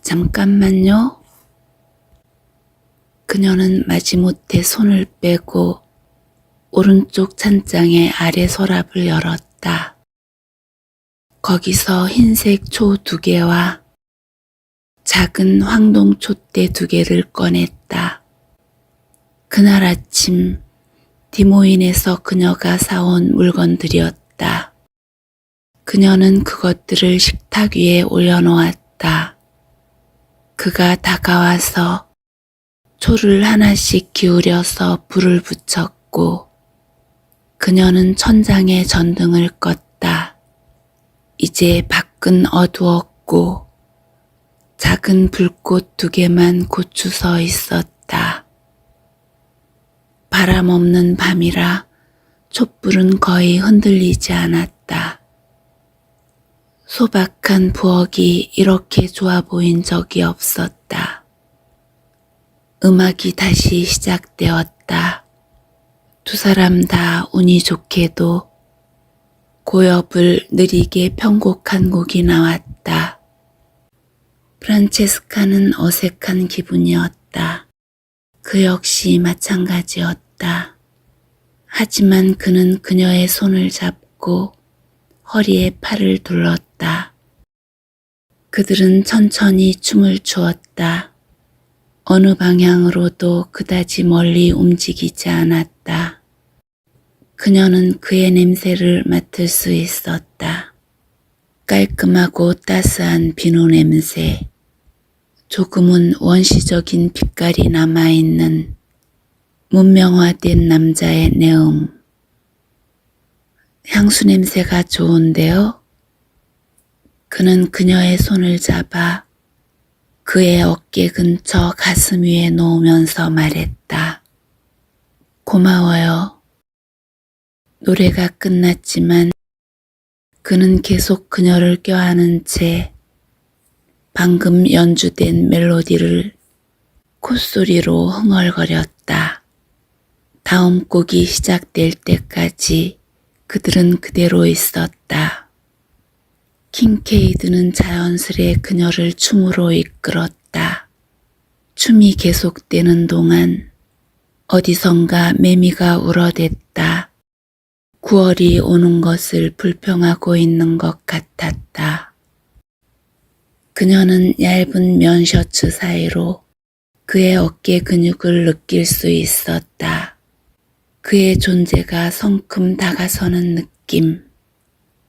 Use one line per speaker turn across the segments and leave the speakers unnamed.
잠깐만요. 그녀는 마지못해 손을 빼고 오른쪽 찬장의 아래 서랍을 열었다. 거기서 흰색 초 2개와 작은 황동 촛대 2개를 꺼냈다. 그날 아침 디모인에서 그녀가 사온 물건들이었다. 그녀는 그것들을 식탁 위에 올려놓았다. 그가 다가와서 초를 하나씩 기울여서 불을 붙였고 그녀는 천장에 전등을 껐다. 이제 밖은 어두웠고 작은 불꽃 2개만 고추서 있었다. 바람 없는 밤이라 촛불은 거의 흔들리지 않았다. 소박한 부엌이 이렇게 좋아 보인 적이 없었다. 음악이 다시 시작되었다. 2 사람 다 운이 좋게도 고엽을 느리게 편곡한 곡이 나왔다. 프란체스카는 어색한 기분이었다. 그 역시 마찬가지였다. 하지만 그는 그녀의 손을 잡고 허리에 팔을 둘렀다. 그들은 천천히 춤을 추었다. 어느 방향으로도 그다지 멀리 움직이지 않았다. 그녀는 그의 냄새를 맡을 수 있었다. 깔끔하고 따스한 비누 냄새, 조금은 원시적인 빛깔이 남아있는 문명화된 남자의 내음. 향수 냄새가 좋은데요? 그는 그녀의 손을 잡아 그의 어깨 근처 가슴 위에 놓으면서 말했다. 고마워요. 노래가 끝났지만 그는 계속 그녀를 껴안은 채 방금 연주된 멜로디를 콧소리로 흥얼거렸다. 다음 곡이 시작될 때까지 그들은 그대로 있었다. 킹케이드는 자연스레 그녀를 춤으로 이끌었다. 춤이 계속되는 동안 어디선가 매미가 울어댔다. 9월이 오는 것을 불평하고 있는 것 같았다. 그녀는 얇은 면 셔츠 사이로 그의 어깨 근육을 느낄 수 있었다. 그의 존재가 성큼 다가서는 느낌.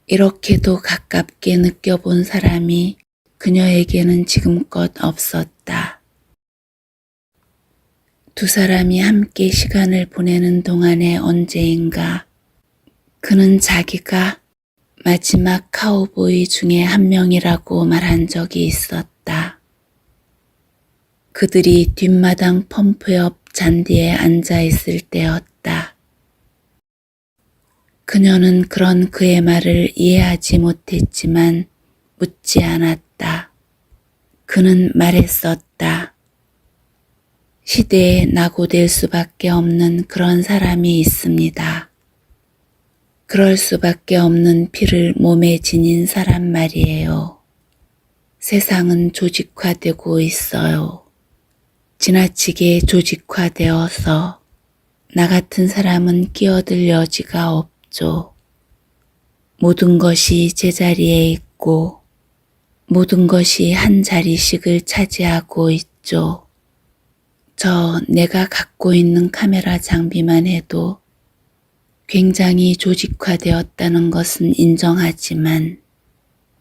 이렇게도 가깝게 느껴본 사람이 그녀에게는 지금껏 없었다. 2 사람이 함께 시간을 보내는 동안의 언제인가 그는 자기가 마지막 카우보이 중에 한 명이라고 말한 적이 있었다. 그들이 뒷마당 펌프 옆 잔디에 앉아 있을 때였다. 그녀는 그런 그의 말을 이해하지 못했지만 묻지 않았다. 그는 말했었다. 시대에 낙오될 수밖에 없는 그런 사람이 있습니다. 그럴 수밖에 없는 피를 몸에 지닌 사람 말이에요. 세상은 조직화되고 있어요. 지나치게 조직화되어서 나 같은 사람은 끼어들 여지가 없죠. 모든 것이 제자리에 있고 모든 것이 한 자리씩을 차지하고 있죠. 내가 갖고 있는 카메라 장비만 해도 굉장히 조직화되었다는 것은 인정하지만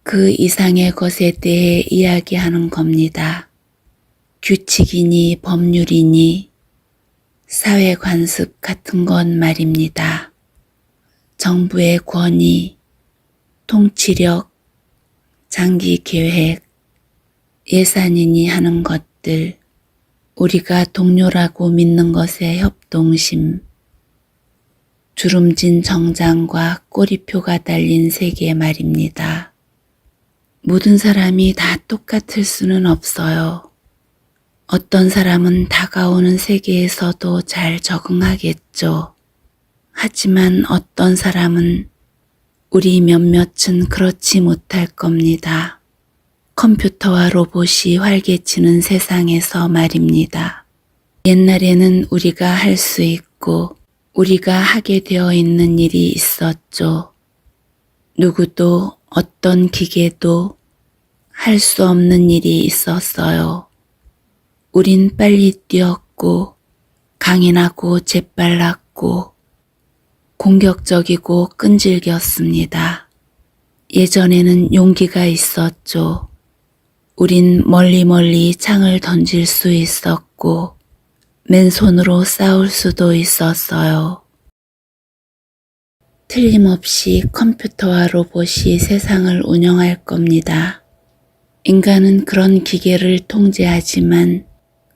그 이상의 것에 대해 이야기하는 겁니다. 규칙이니 법률이니 사회 관습 같은 건 말입니다. 정부의 권위, 통치력, 장기 계획, 예산이니 하는 것들, 우리가 동료라고 믿는 것의 협동심, 주름진 정장과 꼬리표가 달린 세계 말입니다. 모든 사람이 다 똑같을 수는 없어요. 어떤 사람은 다가오는 세계에서도 잘 적응하겠죠. 하지만 어떤 사람은 우리 몇몇은 그렇지 못할 겁니다. 컴퓨터와 로봇이 활개치는 세상에서 말입니다. 옛날에는 우리가 할 수 있고 우리가 하게 되어 있는 일이 있었죠. 누구도 어떤 기계도 할 수 없는 일이 있었어요. 우린 빨리 뛰었고 강인하고 재빨랐고 공격적이고 끈질겼습니다. 예전에는 용기가 있었죠. 우린 멀리 창을 던질 수 있었고 맨손으로 싸울 수도 있었어요. 틀림없이 컴퓨터와 로봇이 세상을 운영할 겁니다. 인간은 그런 기계를 통제하지만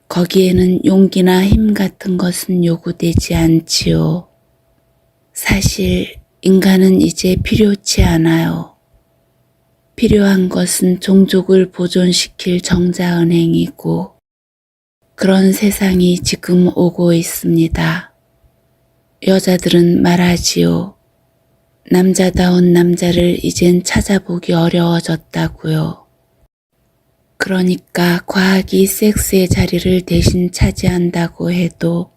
거기에는 용기나 힘 같은 것은 요구되지 않지요. 사실 인간은 이제 필요치 않아요. 필요한 것은 종족을 보존시킬 정자은행이고 그런 세상이 지금 오고 있습니다. 여자들은 말하지요. 남자다운 남자를 이젠 찾아보기 어려워졌다고요. 그러니까 과학이 섹스의 자리를 대신 차지한다고 해도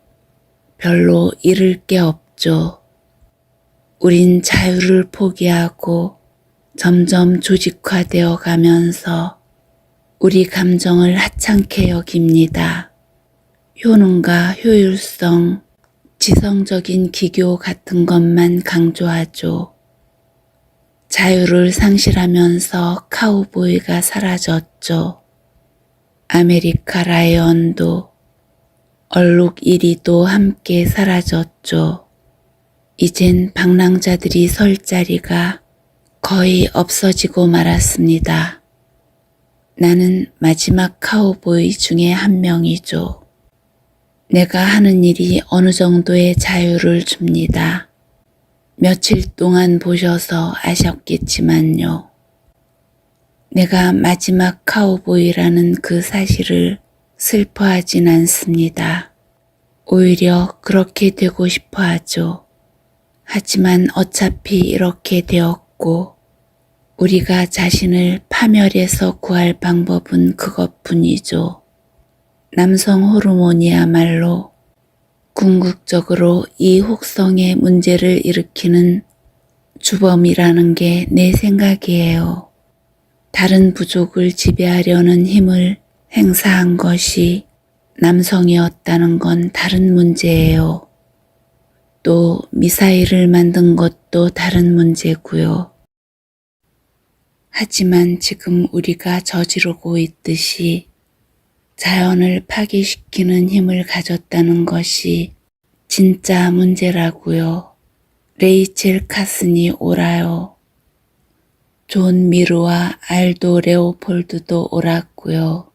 별로 잃을 게 없죠. 우린 자유를 포기하고 점점 조직화되어 가면서 우리 감정을 하찮게 여깁니다. 효능과 효율성, 지성적인 기교 같은 것만 강조하죠. 자유를 상실하면서 카우보이가 사라졌죠. 아메리카 라이언도 얼룩 1위도 함께 사라졌죠. 이젠 방랑자들이 설 자리가 거의 없어지고 말았습니다. 나는 마지막 카우보이 중에 한 명이죠. 내가 하는 일이 어느 정도의 자유를 줍니다. 며칠 동안 보셔서 아셨겠지만요. 내가 마지막 카우보이라는 그 사실을 슬퍼하진 않습니다. 오히려 그렇게 되고 싶어 하죠. 하지만 어차피 이렇게 되었고 우리가 자신을 파멸해서 구할 방법은 그것뿐이죠. 남성 호르몬이야말로 궁극적으로 이 혹성의 문제를 일으키는 주범이라는 게 내 생각이에요. 다른 부족을 지배하려는 힘을 행사한 것이 남성이었다는 건 다른 문제예요. 또 미사일을 만든 것도 다른 문제고요. 하지만 지금 우리가 저지르고 있듯이 자연을 파괴시키는 힘을 가졌다는 것이 진짜 문제라고요. 레이첼 카슨이 옳아요. 존 미르와 알도 레오폴드도 옳았고요.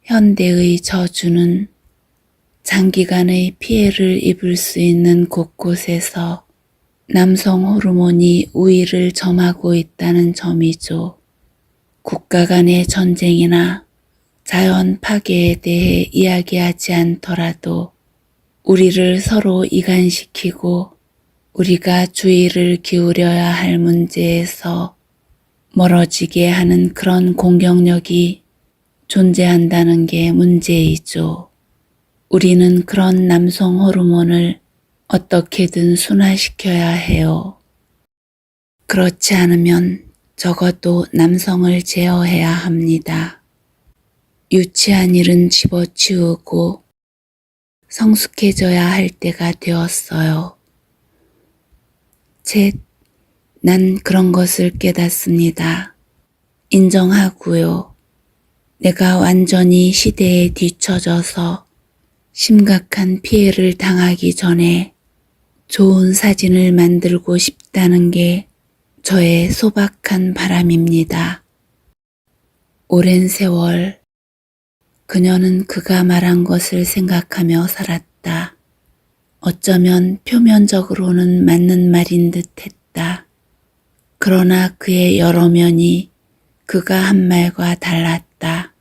현대의 저주는 장기간의 피해를 입을 수 있는 곳곳에서 남성 호르몬이 우위를 점하고 있다는 점이죠. 국가 간의 전쟁이나 자연 파괴에 대해 이야기하지 않더라도 우리를 서로 이간시키고 우리가 주의를 기울여야 할 문제에서 멀어지게 하는 그런 공격력이 존재한다는 게 문제이죠. 우리는 그런 남성 호르몬을 어떻게든 순화시켜야 해요. 그렇지 않으면 적어도 남성을 제어해야 합니다. 유치한 일은 집어치우고 성숙해져야 할 때가 되었어요. 난 그런 것을 깨닫습니다. 인정하고요. 내가 완전히 시대에 뒤처져서 심각한 피해를 당하기 전에 좋은 사진을 만들고 싶다는 게 저의 소박한 바람입니다. 오랜 세월 그녀는 그가 말한 것을 생각하며 살았다. 어쩌면 표면적으로는 맞는 말인 듯 했다. 그러나 그의 여러 면이 그가 한 말과 달랐다.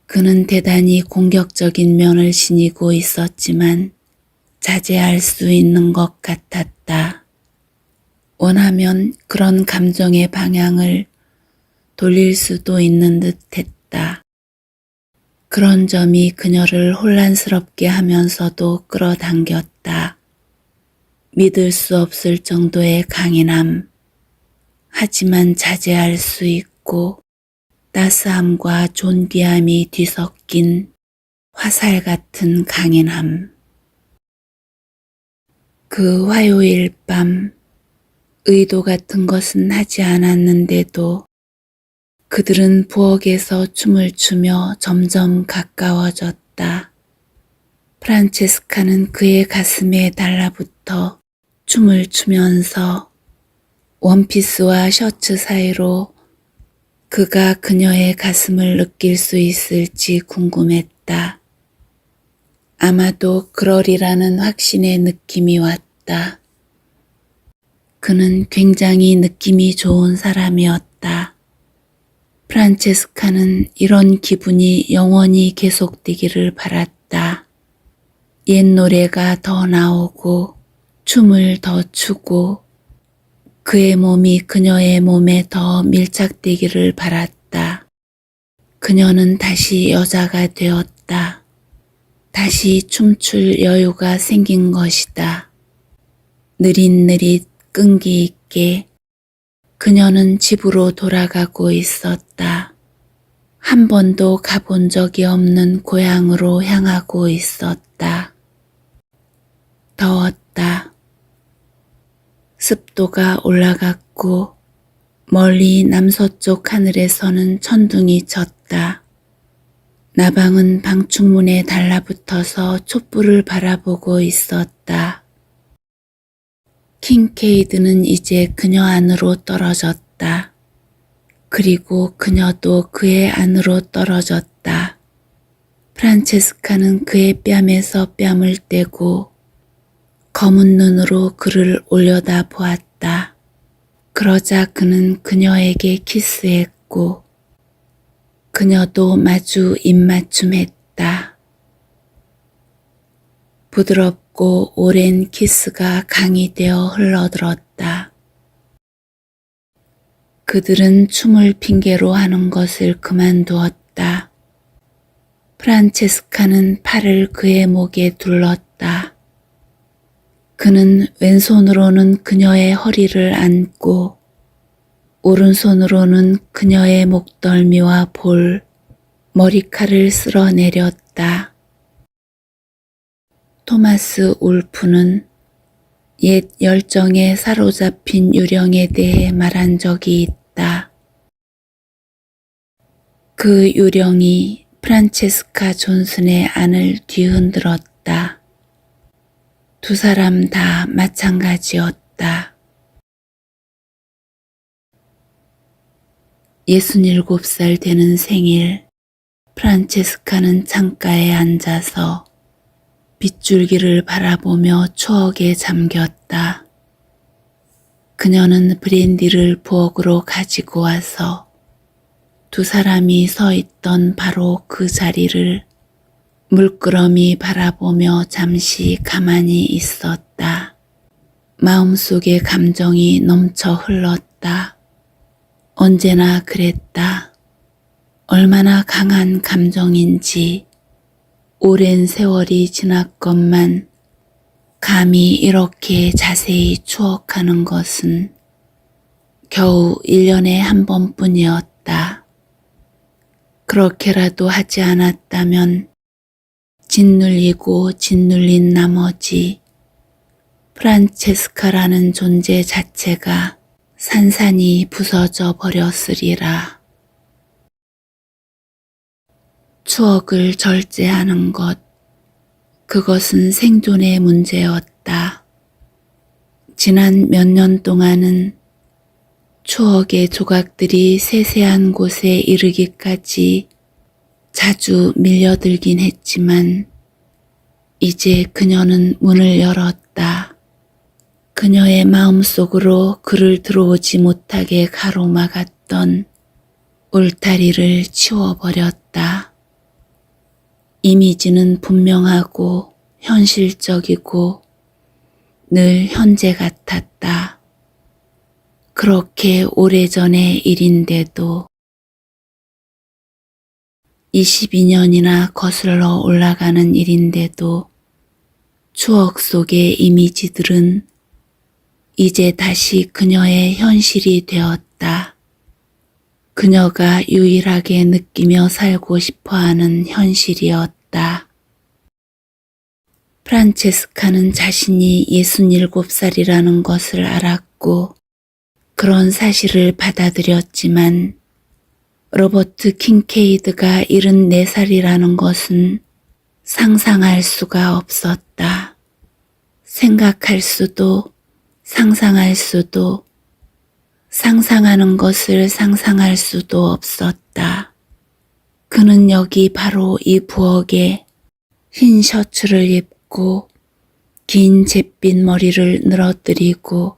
그는 대단히 공격적인 면을 지니고 있었지만 자제할 수 있는 것 같았다. 원하면 그런 감정의 방향을 돌릴 수도 있는 듯했다. 그런 점이 그녀를 혼란스럽게 하면서도 끌어당겼다. 믿을 수 없을 정도의 강인함, 하지만 자제할 수 있고 따스함과 존귀함이 뒤섞인 화살 같은 강인함. 그 화요일 밤 의도 같은 것은 하지 않았는데도 그들은 부엌에서 춤을 추며 점점 가까워졌다. 프란체스카는 그의 가슴에 달라붙어 춤을 추면서 원피스와 셔츠 사이로 그가 그녀의 가슴을 느낄 수 있을지 궁금했다. 아마도 그러리라는 확신의 느낌이 왔다. 그는 굉장히 느낌이 좋은 사람이었다. 프란체스카는 이런 기분이 영원히 계속되기를 바랐다. 옛 노래가 더 나오고 춤을 더 추고 그의 몸이 그녀의 몸에 더 밀착되기를 바랐다. 그녀는 다시 여자가 되었다. 다시 춤출 여유가 생긴 것이다. 느릿느릿 끈기 있게 그녀는 집으로 돌아가고 있었다. 한 번도 가본 적이 없는 고향으로 향하고 있었다. 더웠다. 습도가 올라갔고 멀리 남서쪽 하늘에서는 천둥이 쳤다. 나방은 방충문에 달라붙어서 촛불을 바라보고 있었다. 킹케이드는 이제 그녀 안으로 떨어졌다. 그리고 그녀도 그의 안으로 떨어졌다. 프란체스카는 그의 뺨에서 뺨을 떼고 검은 눈으로 그를 올려다 보았다. 그러자 그는 그녀에게 키스했고 그녀도 마주 입맞춤했다. 부드럽고 오랜 키스가 강이 되어 흘러들었다. 그들은 춤을 핑계로 하는 것을 그만두었다. 프란체스카는 팔을 그의 목에 둘렀다. 그는 왼손으로는 그녀의 허리를 안고 오른손으로는 그녀의 목덜미와 볼, 머리칼을 쓸어내렸다. 토마스 울프는 옛 열정에 사로잡힌 유령에 대해 말한 적이 있다. 그 유령이 프란체스카 존슨의 안을 뒤흔들었다. 두 사람 다 마찬가지였다. 67살 되는 생일, 프란체스카는 창가에 앉아서 빗줄기를 바라보며 추억에 잠겼다. 그녀는 브랜디를 부엌으로 가지고 와서 두 사람이 서 있던 바로 그 자리를 물끄러미 바라보며 잠시 가만히 있었다. 마음속에 감정이 넘쳐 흘렀다. 언제나 그랬다. 얼마나 강한 감정인지 오랜 세월이 지났건만 감히 이렇게 자세히 추억하는 것은 겨우 1년에 한 번뿐이었다. 그렇게라도 하지 않았다면 짓눌리고 짓눌린 나머지 프란체스카라는 존재 자체가 산산이 부서져 버렸으리라. 추억을 절제하는 것, 그것은 생존의 문제였다. 지난 몇 년 동안은 추억의 조각들이 세세한 곳에 이르기까지 자주 밀려들긴 했지만 이제 그녀는 문을 열었다. 그녀의 마음속으로 그를 들어오지 못하게 가로막았던 울타리를 치워버렸다. 이미지는 분명하고 현실적이고 늘 현재 같았다. 그렇게 오래전의 일인데도 22년이나 거슬러 올라가는 일인데도 추억 속의 이미지들은 이제 다시 그녀의 현실이 되었다. 그녀가 유일하게 느끼며 살고 싶어하는 현실이었다. 프란체스카는 자신이 67살이라는 것을 알았고 그런 사실을 받아들였지만 로버트 킹케이드가 74살이라는 것은 상상할 수가 없었다. 생각할 수도 상상할 수도 상상하는 것을 상상할 수도 없었다. 그는 여기 바로 이 부엌에 흰 셔츠를 입고 긴 잿빛 머리를 늘어뜨리고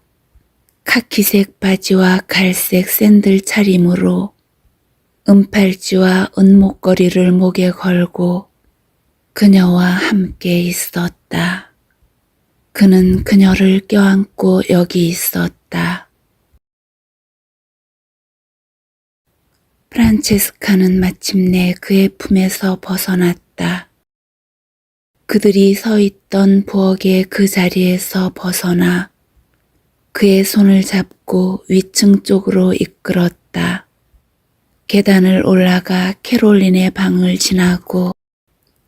카키색 바지와 갈색 샌들 차림으로 은팔찌와 은목걸이를 목에 걸고 그녀와 함께 있었다. 그는 그녀를 껴안고 여기 있었다. 프란체스카는 마침내 그의 품에서 벗어났다. 그들이 서 있던 부엌의 그 자리에서 벗어나 그의 손을 잡고 위층 쪽으로 이끌었다. 계단을 올라가 캐롤린의 방을 지나고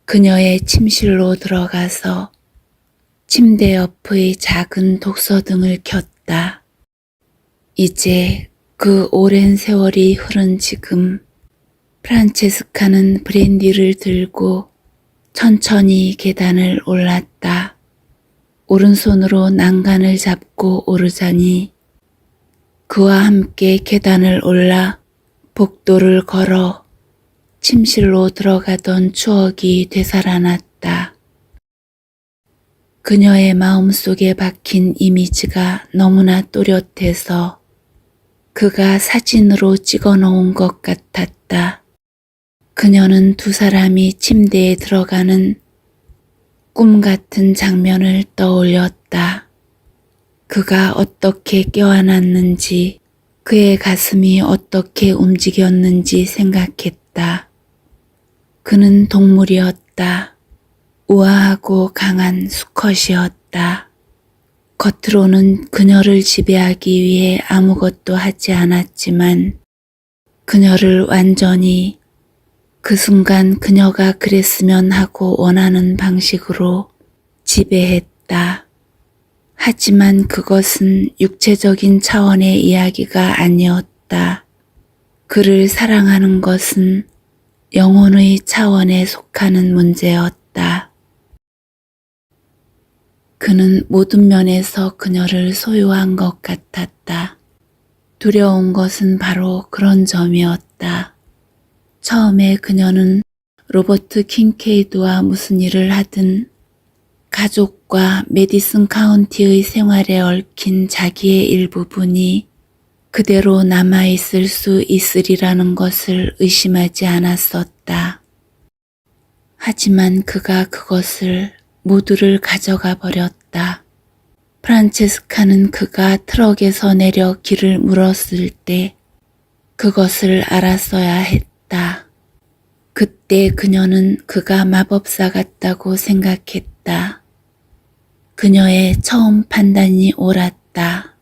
그녀의 침실로 들어가서 침대 옆의 작은 독서등을 켰다. 이제 그 오랜 세월이 흐른 지금 프란체스카는 브랜디를 들고 천천히 계단을 올랐다. 오른손으로 난간을 잡고 오르자니 그와 함께 계단을 올라 복도를 걸어 침실로 들어가던 추억이 되살아났다. 그녀의 마음속에 박힌 이미지가 너무나 또렷해서 그가 사진으로 찍어 놓은 것 같았다. 그녀는 두 사람이 침대에 들어가는 꿈 같은 장면을 떠올렸다. 그가 어떻게 껴안았는지, 그의 가슴이 어떻게 움직였는지 생각했다. 그는 동물이었다. 우아하고 강한 수컷이었다. 겉으로는 그녀를 지배하기 위해 아무것도 하지 않았지만 그녀를 완전히 그 순간 그녀가 그랬으면 하고 원하는 방식으로 지배했다. 하지만 그것은 육체적인 차원의 이야기가 아니었다. 그를 사랑하는 것은 영혼의 차원에 속하는 문제였다. 그는 모든 면에서 그녀를 소유한 것 같았다. 두려운 것은 바로 그런 점이었다. 처음에 그녀는 로버트 킹케이드와 무슨 일을 하든 가족과 메디슨 카운티의 생활에 얽힌 자기의 일부분이 그대로 남아있을 수 있으리라는 것을 의심하지 않았었다. 하지만 그가 그것을 모두를 가져가 버렸다. 프란체스카는 그가 트럭에서 내려 길을 물었을 때 그것을 알았어야 했다. 그때 그녀는 그가 마법사 같다고 생각했다. 그녀의 처음 판단이 옳았다.